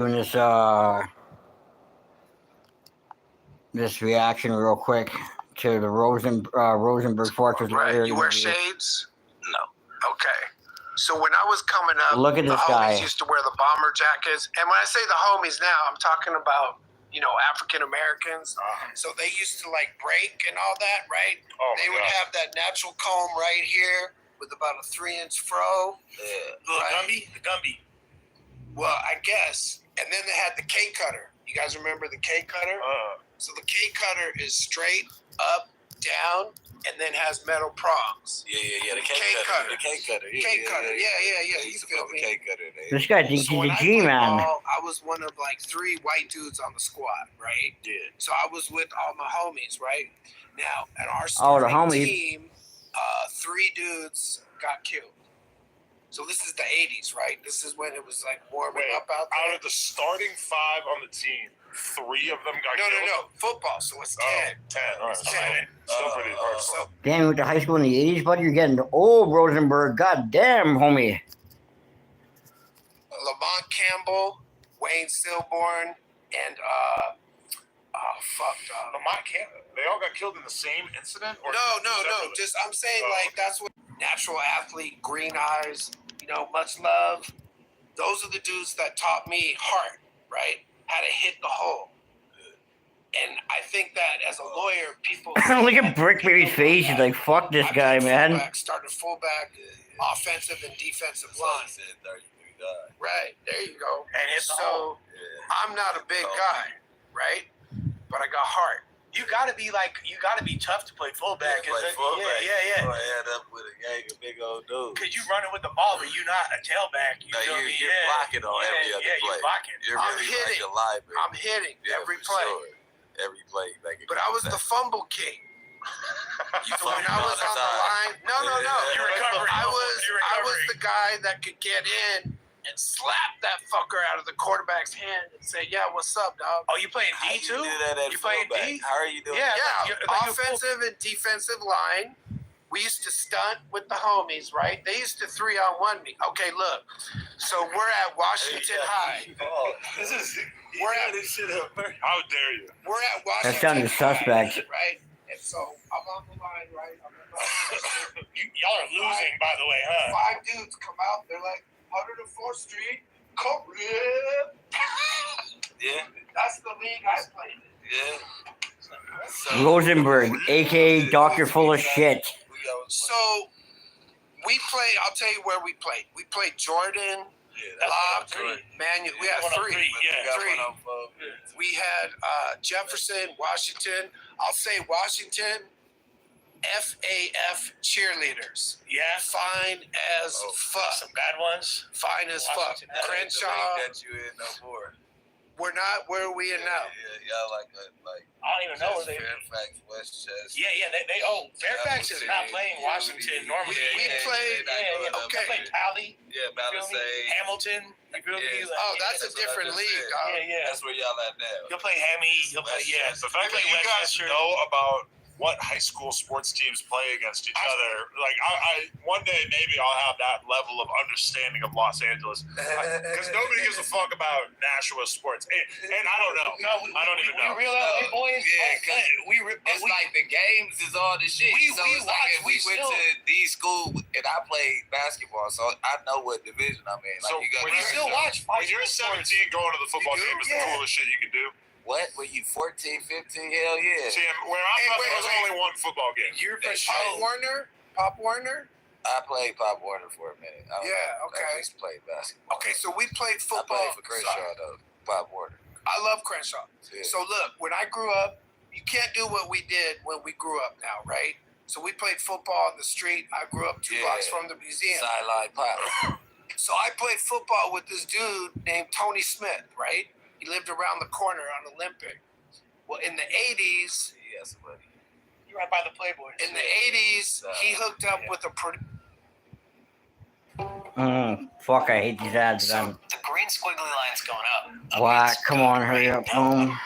Doing this reaction real quick to the Rosenberg Fortress. Right. You wear shades? No. Okay. So when I was coming up, Look at the this homies guy. used to wear the bomber jackets. And when I say the homies now, I'm talking about, African Americans. So they used to like break and all that, right? Oh, they would have that natural comb right here with about a 3-inch fro. Yeah. The Gumby. Well, I guess. And then they had the K cutter. You guys remember the K cutter? So the K cutter is straight up, down, and then has metal prongs. Yeah. The K cutter. The K cutter. K cutter. Yeah. You feel me? K cutter. This guy thinks So he's when a I G played man. ball, I was one of like 3 white dudes on the squad, right? Yeah. So I was with all my homies, right? Now at our the starting homies. team, 3 dudes got killed. So this is the 80s, right? This is when it was like warming up out there. Out of the starting 5 on the team, 3 of them got killed? No. Football, so it's 10. 10. All right. 10. Still pretty hard. So Damn, you went to high school in the 80s, buddy? You're getting old, Rosenberg. God damn, homie. Lamont Campbell, Wayne Silborn, and Lamont Campbell. They all got killed in the same incident? Or No. separately? Just I'm saying that's what natural athlete, green eyes, much love. Those are the dudes that taught me heart, right? How to hit the hole. And I think that as a lawyer, people Look at Brickberry's face. He's like, fuck this guy, man. Started fullback, offensive and defensive line. Right, there you go. And so I'm not a big guy, right? But I got heart. You gotta be tough to play fullback. Yeah. Yeah. You end up with a gang of big old dudes. Cause you running with the ball, but you're not a tailback. You're blocking on every other play. You're blocking. You're I'm really hitting. like a linebacker. I'm hitting every for play. Sure. Every play. Like But I was the fumble king. You So when I was on the line, no. You recovering. I was the guy that could get in and slap that fucker out of the quarterback's hand and say, "Yeah, what's up, dog?" Oh, you playing How D too? you do that at You playing fullback? D? How are you doing Yeah. that? Yeah, like you're offensive and defensive line. We used to stunt with the homies, right? They used to 3-on-1 me. Okay, look. So we're at Washington High. Oh, We're at this shit up. How dare you? We're at Washington That sounded High, suspect. right? And so I'm on the line, right? Y'all are losing, by the way, huh? 5 dudes come out. They're like, 104th Street, Corrib. Yeah. That's the league I played in. Yeah. So, Rosenberg, a.k.a. Dr. Full of Shit. So we played. I'll tell you where we played. We played Jordan, Locke, Manuel. We had 3. We had Jefferson, Washington. I'll say Washington. FAF cheerleaders. Yeah. Fine as fuck. Some bad ones. Fine as fuck. Washington. Crenshaw. That you in no more. We're not. Where are we in now? Yeah, y'all like I don't even know where they. Fairfax, Westchester. Yeah. They Fairfax is not playing Washington normally. We played. Okay. They play Tally. Yeah, Palisade. Hamilton. You feel me? Yeah. Oh, that's a different league, dog. Yeah. That's where y'all at now. You'll play Hammy. You'll play The fact that you guys know about what high school sports teams play against each other, like I one day maybe I'll have that level of understanding of Los Angeles, because nobody gives a fuck about Nashua sports, and I don't know. No, I don't even know. We real LA boys. Yeah, because it's like the games is all the shit. We it's like if we went to D school and I played basketball, so I know what division I'm in. Like So you got We still watch. When you're 17, going to the football game is the coolest shit you can do. what? Were you 14, 15? Hell yeah. See, where I'm from, there was only one football game. You're for Pop Warner. I played Pop Warner for a minute. I just played basketball. Okay, so we played I football. played for Crenshaw though. Pop Warner. I love Crenshaw. Yeah. So look, when I grew up, you can't do what we did when we grew up now, right? So we played football on the street. I grew up 2 blocks from the museum. Sideline pop. So I played football with this dude named Tony Smith, right? He lived around the corner on Olympic. Well, in the 80s, Yeah, somebody. You're right by the Playboy. in the 80s, he hooked up with a Fuck, I hate these ads, man. The green squiggly line's going up. Wow, come on, hurry up, home.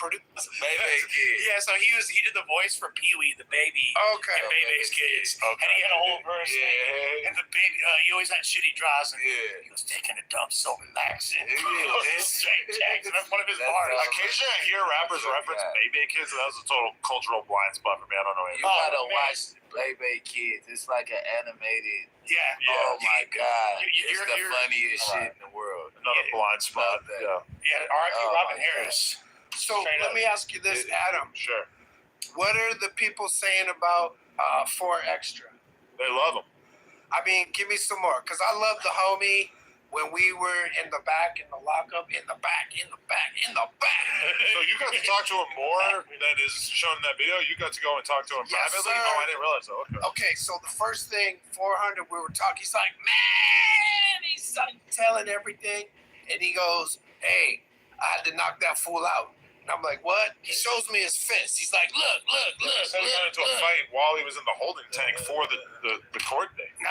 Baby kid. Yeah, so he did the voice for Pee Wee, the baby. Okay. And Bebe's kids. And he had a whole verse. Yeah. And the baby, he always had shitty draws. And Yeah. he was taking a dump so relaxing. Yeah. Straight Jackson. That's one of his That's bars. all. Occasionally, I hear rappers reference Baby Kids, and that was a total cultural blind spot for me. I don't know You anything. gotta man. watch Baby Kids. It's like an animated. Yeah. Oh my God! You're- It's the funniest shit in the world. Another blind spot. Love that. Yeah, Yeah, R.I.P. Oh, Robin my Harris. So Straight let up. me ask you this, Adam. sure. What are the people saying about 4 Extra? They love them. I mean, give me some more, because I love the homie when we were in the back, in the lockup, in the back. So you got to talk to him more than is shown in that video. You got to go and talk to him Yes, privately. sir. Oh, I didn't realize that. Okay. Okay, so the first thing, 400, we were talking. He's like, man, he's telling everything. And he goes, hey, I had to knock that fool out. And I'm like, what? He shows me his fist. He's like, look. So he got into a fight while he was in the holding tank for the court date. Now,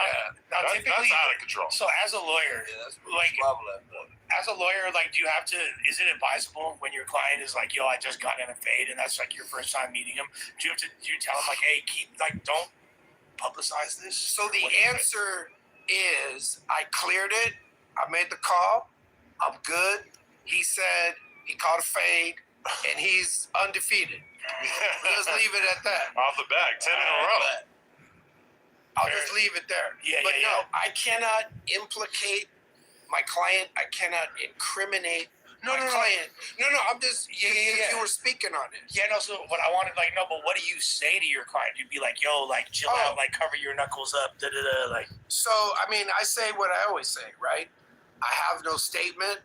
That's typically, out of control. so as a lawyer, Yeah, that's like, problem. as a lawyer, like, do you have to? Is it advisable when your client is like, "Yo, I just got in a fade," and that's like your first time meeting him? Do you have to? Do you tell him like, "Hey, don't publicize this"? So the What do you think? answer is I cleared it. I made the call. I'm good. He said he caught a fade, and he's undefeated. Let's leave it at that. Off the back, 10 in a row. I'll just leave it there. Yeah, but yeah, no, I cannot implicate my client. I cannot incriminate my client. No, I'm just Yeah. You were speaking on it. Yeah, no. So what I wanted, like, no, but what do you say to your client? You'd be like, "Yo, like, chill out, like, cover your knuckles up, like." So I mean, I say what I always say, right? I have no statement.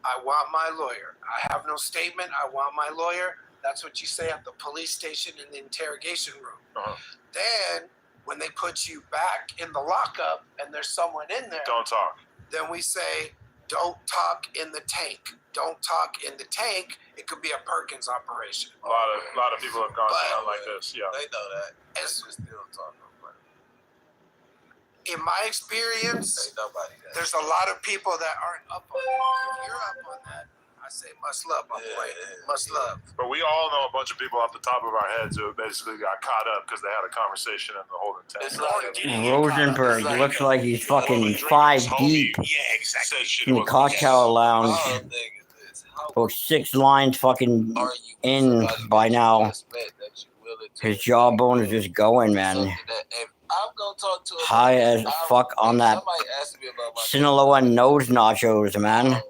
I want my lawyer. I have no statement. I want my lawyer. That's what you say at the police station in the interrogation room. Uh-huh. Then, when they put you back in the lockup and there's someone in there, Don't talk. then we say, don't talk in the tank. Don't talk in the tank. It could be a Perkins operation. A lot of people have gone down like this. Yeah. They know that. As- They still talking about it. In my experience, Ain't nobody that. there's a lot of people that aren't up on it. If you're up on that, I say much love, my boy. Much love. But we all know a bunch of people off the top of our heads who basically got caught up because they had a conversation in the holding tank. It's like Rosenberg It's like- looks like he's fucking Drinking 5 his deep homie Yeah, exactly. said shit in the wasn't- cocktail lounge. my whole thing is this. How About 6 lines fucking are you in somebody by that you now. respect, that you willing to His jawbone is just going, man. something that if I'm gonna talk to a High person, as I- fuck on if that Somebody asked me about my Sinaloa nose nachos, man.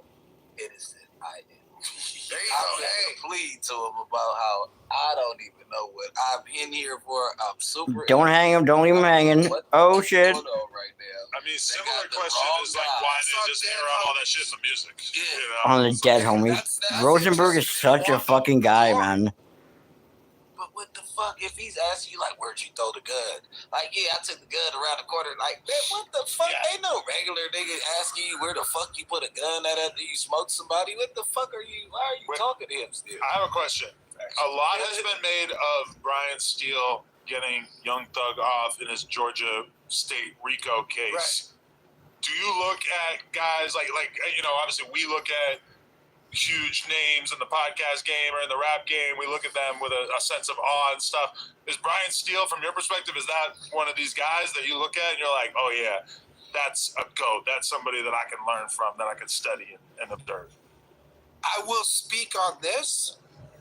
innocent. I am. There you I go. made Hey, a plea to him about how I don't even know what I'm in here for. I'm super. Don't hang him, don't leave him hanging. Oh shit. Going on right now. I mean, similar got the question wrong is like, guy. why It's did not they just dead air out all homies. that shit in the music? Yeah. You know? On the dead homie. That's Rosenberg is just such a fucking guy, man. But what the fuck if he's asking you like, where'd you throw the gun? Like, yeah, I took the gun around the corner. Like, man, what the fuck? Yeah. Ain't no regular nigga asking you where the fuck you put a gun at after you smoked somebody. What the fuck are you? Why are you Wait. talking to him still? I have a question. A lot has been made of Brian Steele getting Young Thug off in his Georgia State RICO case. Do you look at guys like obviously we look at huge names in the podcast game or in the rap game, we look at them with a sense of awe and stuff. Is Brian Steele, from your perspective, is that one of these guys that you look at and you're like, oh yeah, that's a GOAT. That's somebody that I can learn from, that I can study and observe. I will speak on this,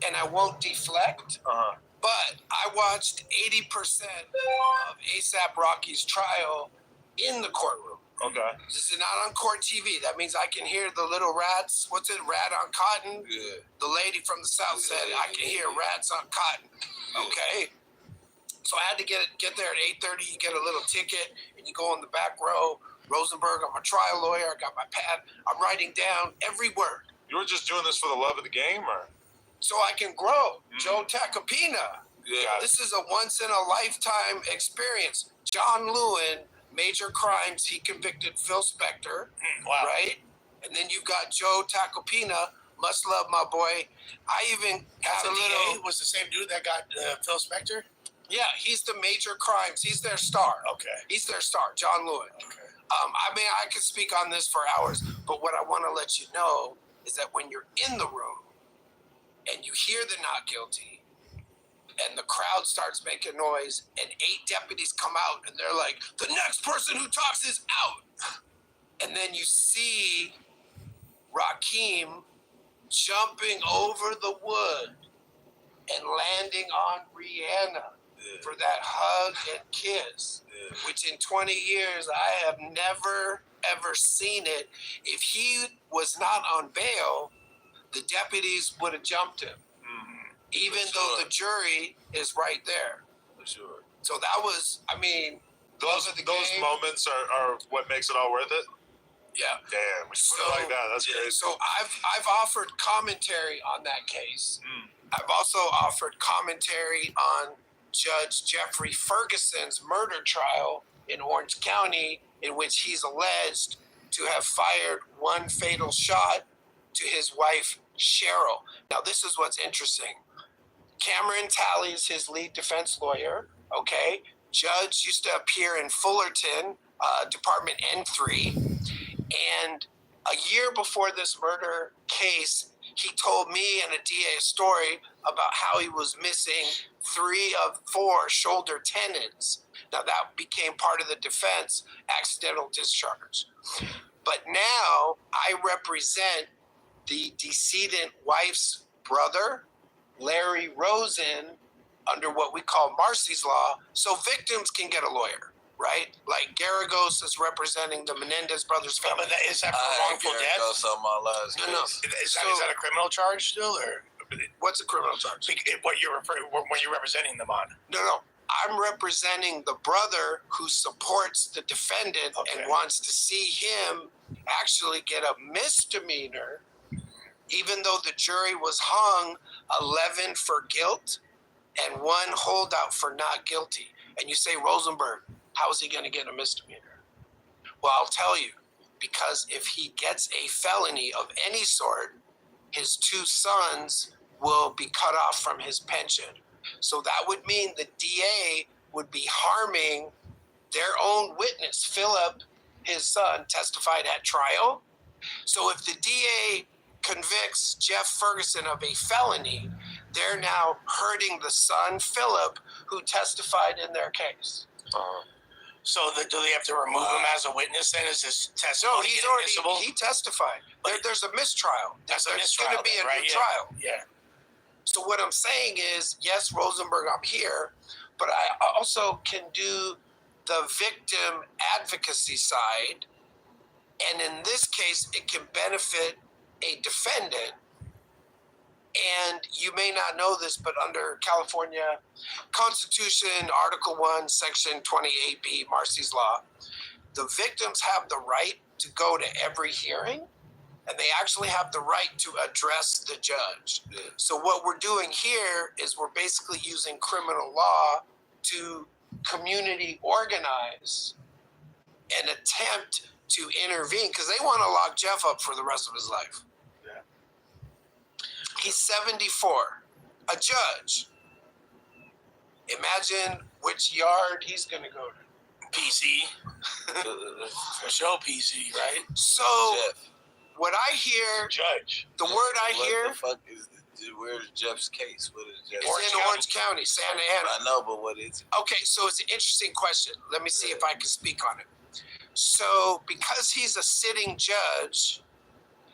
and I won't deflect. Uh-huh. But I watched 80% of ASAP Rocky's trial in the courtroom. Okay. This is not on court TV. That means I can hear the little rats. What's it? Rat on cotton? Yeah. The lady from the south said I can hear rats on cotton. Okay. So I had to get there at 8:30. You get a little ticket, and you go in the back row. Rosenberg, I'm a trial lawyer. I got my pad. I'm writing down every word You were just doing this for the love of the game, or? so I can grow. Joe Tacopina. Yeah. This is a once-in-a-lifetime experience. John Lewin, major crimes, he convicted Phil Spector, Wow. right? And then you've got Joe Tacopina, much love, my boy. I even have a little... was the same dude that got Phil Spector? Yeah, he's the major crimes. He's their star. Okay. He's their star, John Lewin. Okay. I mean, I could speak on this for hours, but what I want to let you know is that when you're in the room and you hear the not guilty, and the crowd starts making noise, and 8 deputies come out, and they're like, the next person who talks is out. And then you see Rakim jumping over the wood and landing on Rihanna for that hug and kiss, which in 20 years I have never, ever seen it. If he was not on bail, the deputies would have jumped him, even though the jury is right there. For sure. So that was, I mean, those moments are what makes it all worth it. Yeah. Damn, we put it like that. That's crazy. So I've offered commentary on that case. I've also offered commentary on Judge Jeffrey Ferguson's murder trial in Orange County, in which he's alleged to have fired one fatal shot to his wife, Cheryl. Now, this is what's interesting. Cameron Talley is his lead defense lawyer, okay? Judge used to appear in Fullerton, Department N3. And a year before this murder case, he told me and a DA a story about how he was missing 3 of 4 shoulder tendons. Now, that became part of the defense, accidental discharge. But now I represent the decedent wife's brother, Larry Rosen, under what we call Marcy's Law, so victims can get a lawyer, right? Like Garagos is representing the Menendez brothers family. But is that for wrongful death? No. Is that a criminal charge still, or what's a criminal charge? What you're representing them on? No. I'm representing the brother who supports the defendant and wants to see him actually get a misdemeanor, even though the jury was hung 11 for guilt and 1 holdout for not guilty. And you say, Rosenberg, how is he going to get a misdemeanor? Well, I'll tell you, because if he gets a felony of any sort, his 2 sons will be cut off from his pension. So that would mean the DA would be harming their own witness. Philip, his son, testified at trial. So if the DA convicts Jeff Ferguson of a felony, they're now hurting the son, Philip, who testified in their case. So do they have to remove him as a witness then? Is this testimony inadmissible? He testified. There's a mistrial. There's going to be a new trial. Yeah. So what I'm saying is, yes, Rosenberg, I'm here, but I also can do the victim advocacy side. And in this case, it can benefit a defendant. And you may not know this, but under California Constitution, Article 1, Section 28B, Marcy's Law, the victims have the right to go to every hearing, and they actually have the right to address the judge. So what we're doing here is we're basically using criminal law to community organize and attempt to intervene, because they want to lock Jeff up for the rest of his life. Yeah. He's 74, a judge. Imagine which yard he's going to go to. PC. For sure, PC, right? So Jeff. what I hear, Judge. the word I hear, What the fuck is where's Jeff's case? What is Jeff's it's in Orange County, Santa Ana. I know, but what is it? Okay, so it's an interesting question. Let me see if I can speak on it. So because he's a sitting judge,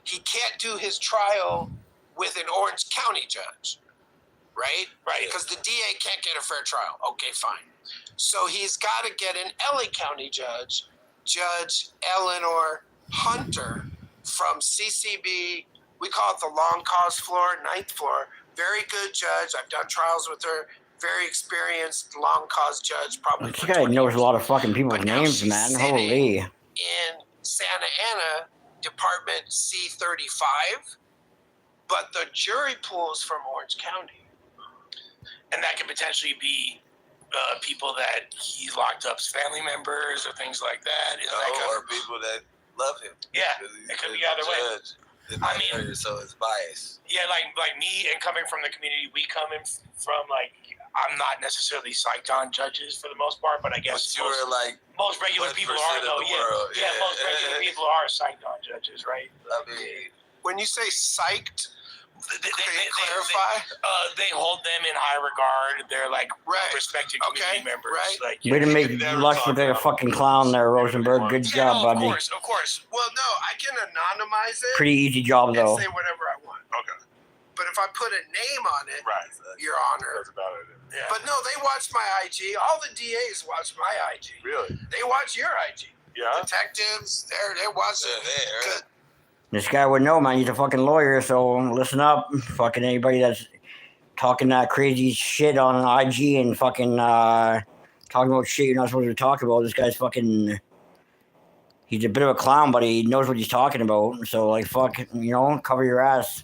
he can't do his trial with an Orange County judge, right? Right. Because the DA can't get a fair trial. Okay, fine. So he's got to get an LA County judge, Judge Eleanor Hunter from CCB. We call it the long cause floor, 9th floor. Very good judge. I've done trials with her. Very experienced long cause judge. Probably. This guy knows a lot of fucking people's But now names, she's man. sitting Holy. in Santa Ana, Department C35, but the jury pool is from Orange County. And that could potentially be people that he locked up's family members or things like that. Or people that love him. Yeah, it could be either way. I mean, so it's biased. Yeah, like me and coming from the community we come in from, like, I'm not necessarily psyched on judges for the most part, but I guess most regular people are, though. Yeah, most regular people are psyched on judges, right? I mean, when you say psyched, clarify? They hold them in high regard. They're like respected community members. Right. Like, Way to make Lush look like a fucking clown there, Rosenberg. Good job, buddy. Of course. Well, no, I can anonymize it. Pretty easy job, and though. say whatever I want. Okay. But if I put a name on it, Your Honor. That's about it. Yeah. But no, they watch my IG. All the DAs watch my IG. Really? They watch your IG. Yeah. Detectives, they're watching. They're there. This guy would know, man. He's a fucking lawyer, so listen up. Fucking anybody that's talking that crazy shit on IG and fucking talking about shit you're not supposed to talk about. This guy's fucking... He's a bit of a clown, but he knows what he's talking about. So, like, fuck, cover your ass.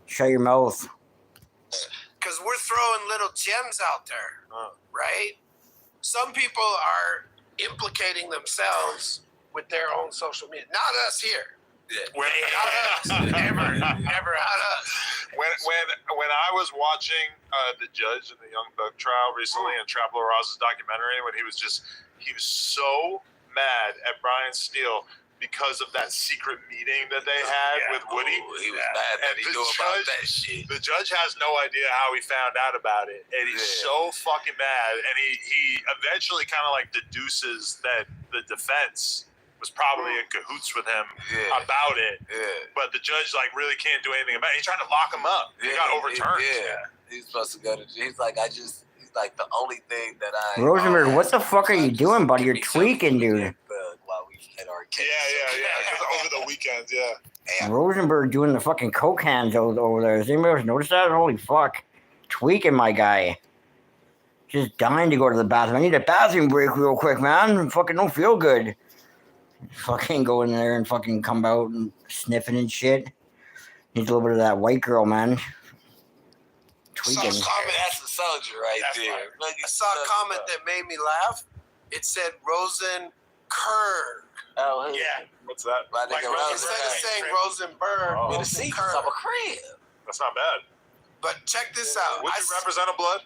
Shut your mouth. Because we're throwing little gems out there, right? Some people are implicating themselves with their own social media. Not us here. When, Never not us. when I was watching the judge in the Young Thug trial recently and Trap La Raza's documentary, when he was so mad at Brian Steele because of that secret meeting that they had with Woody. He was mad that he knew about that shit. The judge has no idea how he found out about it, and he's so fucking mad. And he eventually kind of like deduces that the defense was probably in cahoots with him about it. Yeah. But the judge like really can't do anything about it. He's trying to lock him up. He got overturned. He's supposed to go to jail. He's like, he's like the only thing that I... Rosenberg, what the fuck are you doing, buddy? You're tweaking, dude. While we had our case. Yeah. Over the weekends, Rosenberg doing the fucking coke hands over there. Has anybody else noticed that? Holy fuck. Tweaking, my guy. Just dying to go to the bathroom. I need a bathroom break real quick, man. Fucking don't feel good. Fucking go in there and fucking come out and sniffing and shit. Needs a little bit of that white girl, man. Tweaking. That's a soldier right there. I saw a comment that made me laugh. It said Rosenberg. Oh, Yeah. What's that? My nigga Instead of saying Rosenberg, with a seat of a crib. That's not bad. But check this out. Would you represent a blood?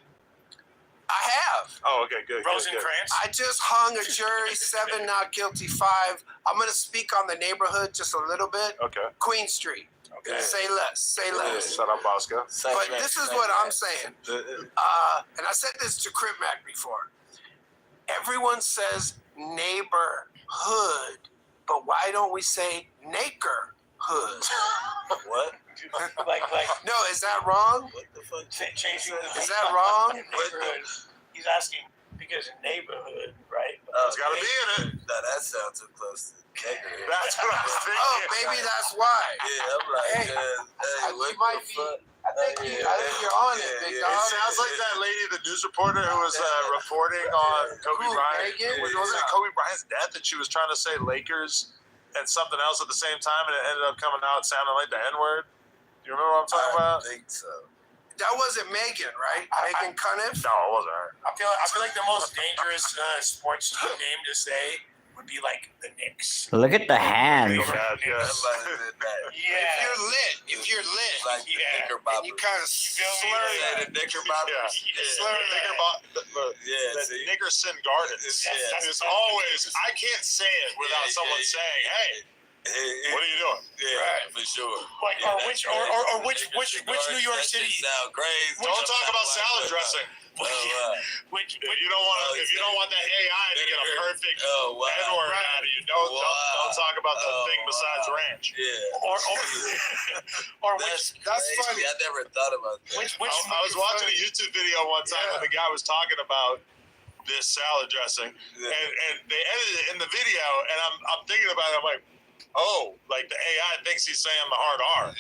I have. Oh, okay, good. Rosencrantz. I just hung a jury, 7 not guilty, 5. I'm going to speak on the neighborhood just a little bit. Okay. Queen Street. Okay. Say less. Shut up, Bosco. But this is what I'm saying. And I said this to Crip Mac before. Everyone says neighborhood, but why don't we say neighborhood? What? like No, is that wrong? What the fuck? changing the Is that wrong? neighborhood. He's asking because neighborhood, right? It's got to be in it. No, that sounds too close to neighborhood. That's what I was thinking. Oh, maybe that's why. Yeah, I'm like, Hey, what you might the be. fuck? I think you're on it, big It dog. sounds like that lady, the news reporter who was reporting on Kobe Who, Bryant. Megan? Wasn't it Kobe Bryant's death that she was trying to say Lakers and something else at the same time, and it ended up coming out sounding like the N-word? Do you remember what I'm talking about? I think so. That wasn't Megan, right? Megan Cunniff? No, it wasn't her. I feel like the most dangerous sports team name to say would be like the Knicks. Look at the hands. Yeah. Somebody did that. If you're lit, Like the Yeah. Knickerbockers. and you kind of slur Yeah, it. the Knickerbockers. The Nickerson Gardens. It's always, I can't say it without someone saying, hey, what are you doing? Yeah, for sure. Like, which New York City? Sound crazy. Don't talk about salad dressing. Which If you don't want that AI to get a perfect N-word out of you, don't talk about the thing besides ranch. Yeah. or which That's funny. I never thought about that. which I was watching a YouTube video one time when the guy was talking about this salad dressing, and they edited it in the video, and I'm thinking about it. I'm like, oh, like the AI thinks he's saying the hard R,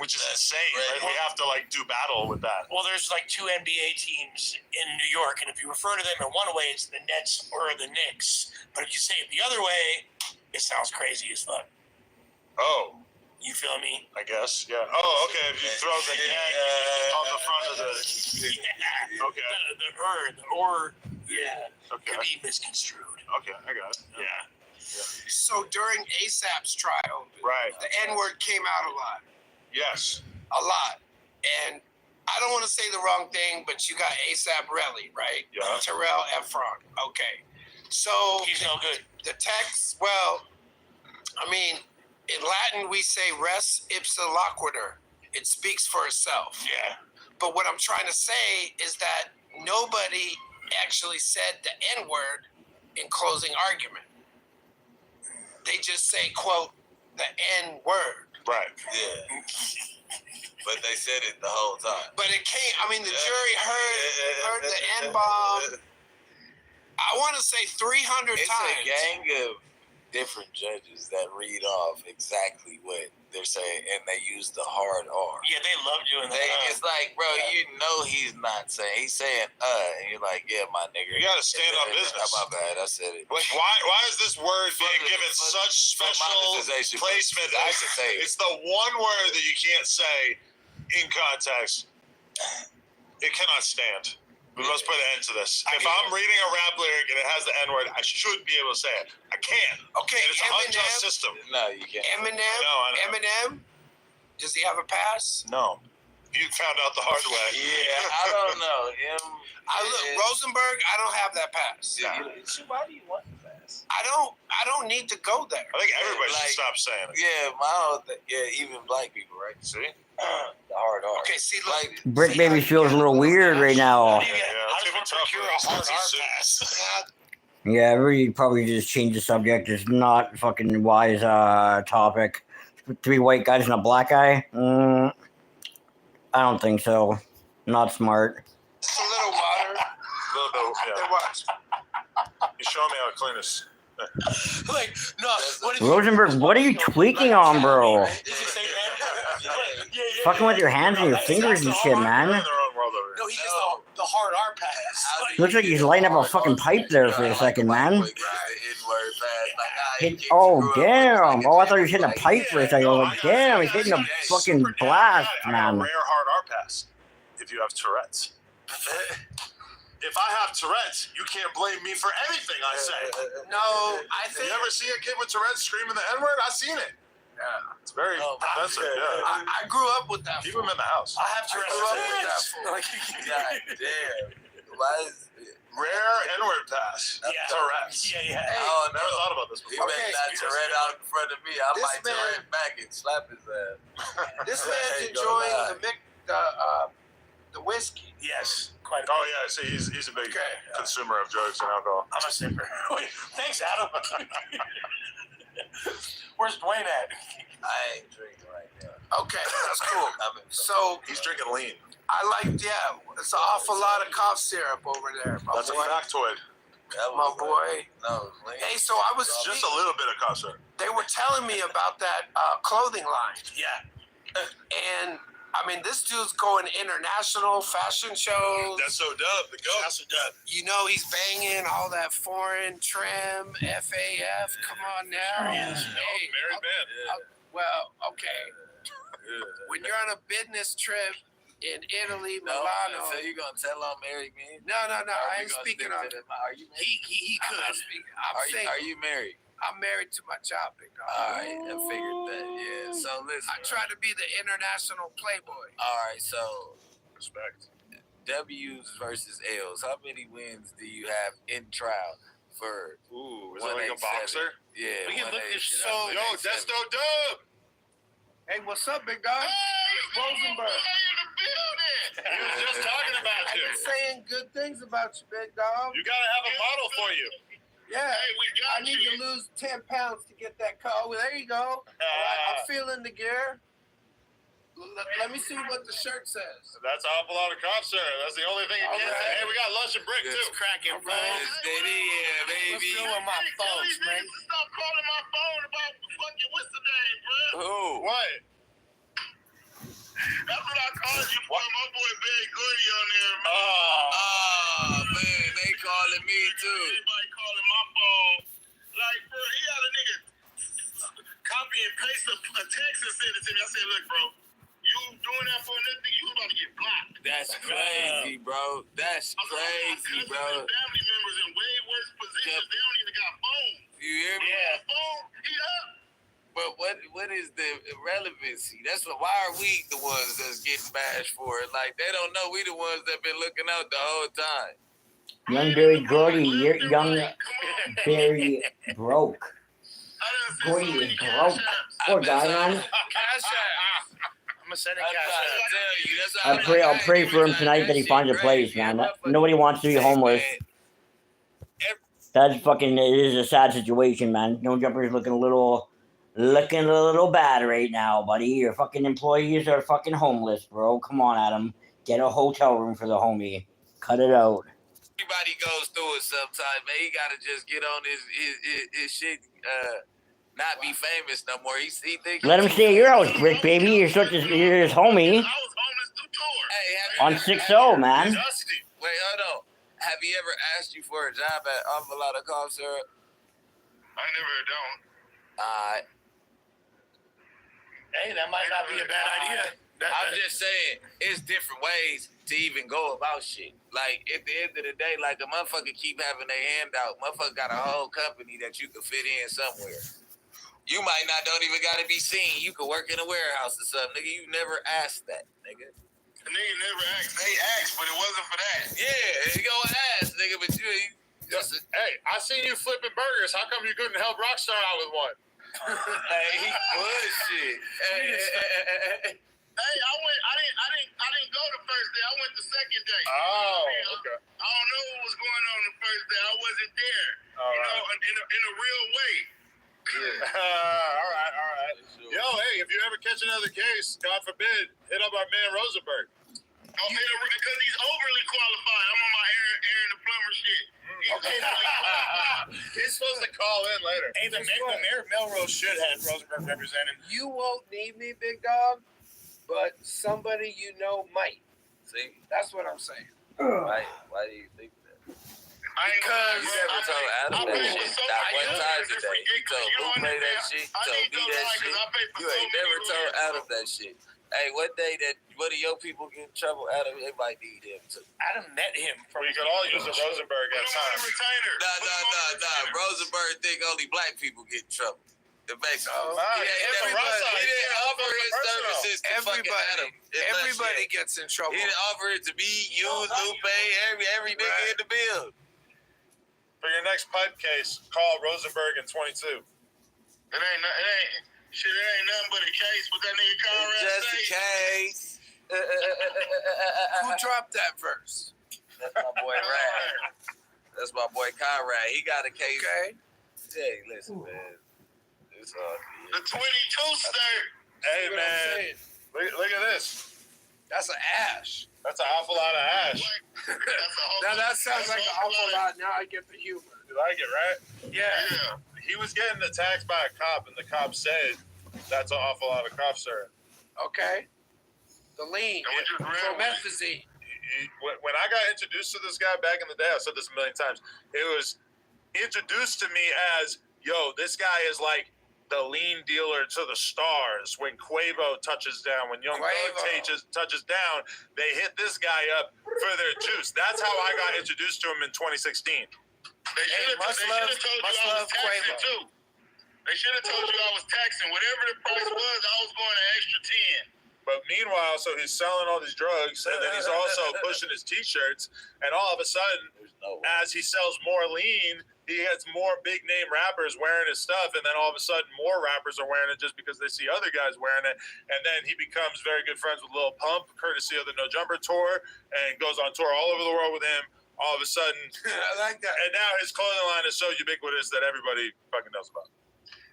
which is insane. Right? We have to like do battle with that. Well, there's like 2 NBA teams in New York, and if you refer to them in one way, it's the Nets or the Knicks. But if you say it the other way, it sounds crazy as fuck. Oh, You feel me? I guess, yeah. Oh, okay. If you throw the gag on the front of the, okay, could be misconstrued. okay, I got it. Yeah. So during ASAP's trial, Right. the N-word came out a lot. Yes. A lot. And I don't want to say the wrong thing, but you got ASAP Relly, right? Yeah. Terrell Efron. Okay. So He's no good. the text, well, I mean, in Latin we say res ipsa loquitur. it speaks for itself. Yeah. But what I'm trying to say is that nobody actually said the N-word in closing argument. They just say, quote, the N-word. Right. Yeah. But they said it the whole time. But it can't, I mean, the jury heard the N-bomb, I want to say 300 It's times. a gang of different judges that read off exactly what they're saying, and they use the hard R. Yeah, they love doing that. It's like, bro, you know he's not saying, he's saying, and you're like, yeah, my nigga. You gotta stand on business. My bad, I said it. Like, why is this word being given such special placement? I should say It's the one word that you can't say in context. It cannot stand. We must put an end to this. If I'm reading a rap lyric and it has the N-word, I should be able to say it. I can't. Okay, And it's an unjust Eminem. system. No, you can't. Eminem. No, I know. Eminem. Does he have a pass? No. You found out the hard way. Yeah, I don't know. Rosenberg. I don't have that pass. Why do you want the pass? I don't need to go there. I think everybody should stop saying it. Yeah, my whole thing. Yeah, even black people, right? See? The hard R. Okay, see, look. Brick Baby feels a little weird right now. I just want to procure a hard R pass. Yeah, we probably just change the subject. It's not fucking wise topic. 3 white guys and a black guy? I don't think so. Not smart. Just a little water. Little, Then yeah. watch. You're showing me how to clean this. Like, no. What did Rosenberg, what are you tweaking on, bro? Did you say that? Yeah. Fucking with your hands and your fingers and shit, They're in man. their own world over No, here. he gets the hard R pass. Looks like he's lighting up a fucking pipe there for a second, man. Oh, damn. Oh, I thought he was hitting a pipe for a second. I was like, damn, he's hitting a fucking blast, I have a man. rare hard R pass if you have Tourette's. If I have Tourette's, you can't blame me for anything I say. No, I You think ever see a kid with Tourette's screaming the N-word? I've seen it. Yeah. It's very offensive. Yeah. I grew up with that. Keep him in the house. I have to I grew up with that fool. God damn. Why is Rare N-word pass. Yeah. Tourette's. Yeah. Oh, Never thought about this He before. better not Tourette out in front of me. I This might man- Tourette back and slap his ass. This I man's ain't gonna lie. enjoying the whiskey. Yes, quite. Oh yeah, see, he's a big Okay. consumer of drugs and alcohol. I'm a sipper. Thanks, Adam. Where's Dwayne at? I ain't drinking right now. Okay, that's cool. So He's drinking lean. I like, it's an awful lot of cough syrup over there, my That's a boy. factoid. My boy. No, Hey, so I was Just a little bit of cough syrup. They were telling me about that clothing line, Yeah. and I mean, this dude's going international fashion shows. That's so dub. The goat. That's a dub. You know, he's banging all that foreign trim, FAF. Come on now. Sure is. Hey, Married man. well, okay. When you're on a business trip in Italy, No, Milano. so you gonna tell I'm married, man? No, I ain't speaking on. Are you married? He I'm could. not speaking. I'm saying Are you married? I'm married to my job, big dog. All right, I figured that. Yeah. So listen. I try to be the international playboy. All right, so Respect. W's versus L's. How many wins do you have in trial for? Ooh, is it like a 187? boxer? Yeah. We can look this shit 187. up. Yo, Desto Dub. Hey, what's up, big dog? Rosenberg. He was just talking about I've you. been saying good things about you, big dog. You gotta have a model for you. Yeah, I need to lose 10 pounds to get that car. Oh, there you go. I'm feeling the gear. Let me see what the shirt says. That's an awful lot of cough syrup. That's the only thing you can't say. Hey, we got lunch and break too. Cracking, bro. Yeah, What's baby. going on my folks, man? Stop calling my phone about fucking what's the name, bro? Who? What? That's what I called you for. My boy Big Goody on there, man. Oh man, they calling me too. Everybody calling my phone. Like, bro, he had a nigga copy and paste a text and send it to me. I said, look, bro, you doing that for another thing, you about to get blocked. That's crazy, bro. That's crazy, bro. Family members in way worse positions. They don't even got phones. You hear me? Yeah. Phone, he up. But what is the relevancy? That's why are we the ones that's getting bashed for it? Like they don't know we the ones that been looking out the whole time. Young Barry Gordy, young Barry broke. Gordy is broke. Poor guy, man. Cash App. gonna send a I'm cash trying app. to tell you. That's all I'm I'll like, pray hey, for him that tonight that he shit finds a place, crazy. man. Motherfucker- Nobody wants to be Hey, homeless. man, That's fucking. It is a sad situation, man. No Jumper's looking a little bad right now, buddy. Your fucking employees are fucking homeless, bro. Come on, Adam. Get a hotel room for the homie. Cut it out. Everybody goes through it sometimes, man. He gotta just get on his shit. Not be famous no more. He think Let him stay at your house, Brick, baby. You're his homie. I was homeless through tour. Hey, On 6-0, man. Dusty. Wait, hold on. Have he ever asked you for a job at Enchilada Cough Syrup? I never heard that one. Alright. Hey, that might not be a bad idea. I'm just saying, it's different ways to even go about shit. Like, at the end of the day, like, a motherfucker keep having their hand out. Motherfucker got a whole company that you can fit in somewhere. You might not don't even gotta be seen. You could work in a warehouse or something, nigga. You never asked that, nigga. The nigga never asked. They asked, but it wasn't for that. Yeah, you go ask, nigga, but you ain't. Hey, I seen you flipping burgers. How come you couldn't help Rockstar out with one? Hey, he bullshit. Hey. Hey, I didn't go the first day. I went the second day. Oh, okay. I don't know what was going on the first day. I wasn't there. All you right. know, in a real way. All right. Yo, hey, if you ever catch another case, God forbid, hit up our man Rosenberg. Because he's overly qualified. I'm on my Aaron the plumber shit. He's overly qualified. He's supposed to call in later. Hey, the mayor of Melrose should have Rosenberg represented. You won't need me, big dog, but somebody you know might. See, That's what I'm saying. why do you think that? Because You never told Adam that shit. Not one time today. You told Lupe that shit. You told me that shit. You ain't never told Adam that shit. Hey, one of your people get in trouble, Adam, they might need him too. Adam met him from. We could all use a Rosenberg at times. Nah. Rosenberg think only black people get in trouble. It makes sense. He didn't offer his services to fucking Adam. Everybody gets in trouble. He didn't offer it to me, you, Lupe, every nigga in the build. For your next pipe case, call Rosenberg in 22. It ain't nothing but a case with that nigga Conrad. Just a case. Who dropped that verse? That's my boy Rad. That's my boy Conrad. He got a case. Okay. Hey, listen, man. It's all The 22 stir. Hey, See what I'm man, saying? look at this. That's an ash. That's an awful lot of ash. Now that sounds like an awful lot. Now I get the humor. You like it, right? Yeah. He was getting attacked by a cop, and the cop said, that's an awful lot of cough syrup. Okay. The lean. Promethazine. When I got introduced to this guy back in the day, I've said this a million times, it was introduced to me as, yo, this guy is like the lean dealer to the stars. When Quavo touches down, when Young Thug touches down, they hit this guy up for their juice. That's how I got introduced to him in 2016. They should have told you I was taxing too. They should have told you I was taxing. Whatever the price was, I was going an extra 10. But meanwhile, so he's selling all these drugs, and then he's also pushing his T-shirts, and all of a sudden, as he sells more lean, he gets more big-name rappers wearing his stuff, and then all of a sudden, more rappers are wearing it just because they see other guys wearing it, and then he becomes very good friends with Lil Pump, courtesy of the No Jumper tour, and goes on tour all over the world with him. All of a sudden, I like that. and now his clothing line is so ubiquitous that everybody fucking knows about it.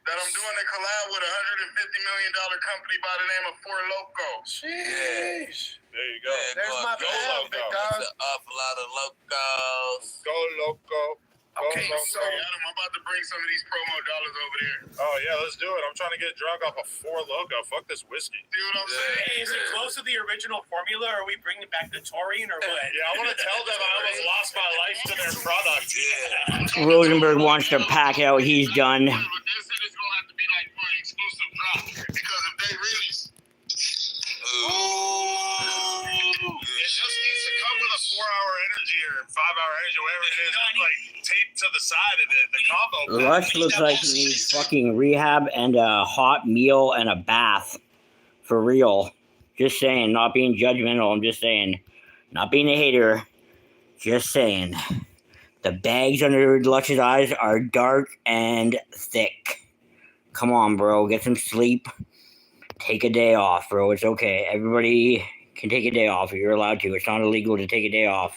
That I'm doing a collab with a $150 million company by the name of Four Loko. Sheesh. There you go. There's my Go fam, big Loco. dog. It's an awful lot of locals. Go Loco. Okay, so Hey, Adam, I'm about to bring some of these promo dollars over there. Oh, yeah, let's do it. I'm trying to get drunk off a Four Loko. Fuck this whiskey. See what I'm saying? Hey, is it close to the original formula, or are we bringing back the taurine, or what? Yeah, I want to tell them I almost lost my life to their product. Yeah. Rosenberg wants to pack out. He's done. But they said it's going to have to be like for an exclusive drop. Because if they release, It just needs to come with a 4-hour energy or 5-hour energy, whatever it is, like taped to the side of it, the combo. Rush looks like he needs fucking rehab and a hot meal and a bath. For real. Just saying, not being judgmental. I'm just saying, not being a hater. Just saying. The bags under Lush's eyes are dark and thick. Come on, bro. Get some sleep. take a day off, bro. It's okay. Everybody can take a day off if you're allowed to. It's not illegal to take a day off.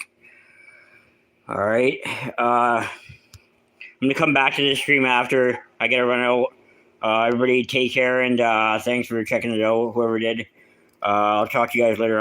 All right. I'm gonna come back to this stream after I gotta run out. Everybody take care and thanks for checking it out, whoever did. I'll talk to you guys later on.